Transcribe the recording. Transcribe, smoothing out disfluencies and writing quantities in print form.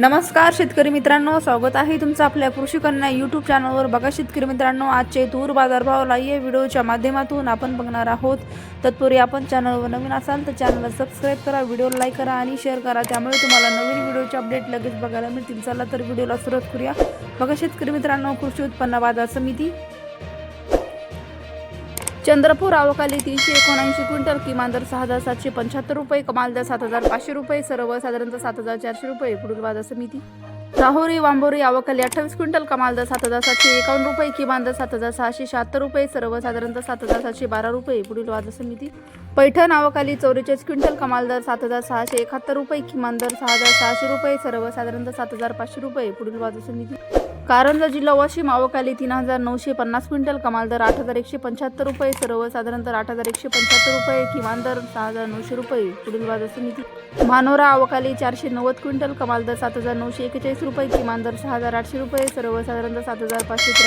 नमस्कार शेतकरी मित्रांनो, स्वागत आहे तुमचं आपल्या कृषी कन्या यूट्यूब चॅनलवर। बघा शेतकरी मित्रांनो, आजचे तूर बाजारभाव लाईव्ह व्हिडिओच्या माध्यमातून आपण बघणार आहोत। तत्पूर्वी आपण चॅनलवर नवीन असाल तर चॅनलला सबस्क्राइब करा, व्हिडिओला लाईक करा आणि शेअर करा, त्यामुळे तुम्हाला नवीन व्हिडिओचे अपडेट लगेच बघायला मिळतील। चला तर व्हिडिओला सुरुवात करूया। बघा शेतकरी मित्रांनो, कृषी उत्पन्न बाजार समिती चंद्रपूर आवकाली 379 क्विंटल, किमान दर 6775 रुपये, कमाल दर 7500 रुपये, सर्वसाधारणतः 7400 रुपये। पुढील बाजार समिती राहुरी वांबोरी आवकाली 28 क्विंटल, कमाल दर 7751 रुपये, किमान दर 7676 रुपये, सर्वसाधारणतः 7712 रुपये। पुढील बाजार समिती पैठण आवकाली 44 क्विंटल, कमाल दर 7671 रुपये, किमान दर 6600 रुपये, सर्वसाधारणतः 7500 रुपये। पुढील बाजार समिती कारंजा जिल्हा वाशिम आवकाली 3950 क्विंटल, कमाल दर 8175 रुपये, सर्वसाधारणतः 8175 रुपये, किमान दर 6900 रुपये। पुढील बाजार समिती मानोरा आवकाली 490 क्विंटल, कमाल दर 7941 रुपये, किमान दर 6800 रुपये, सर्वसाधारणतः 7500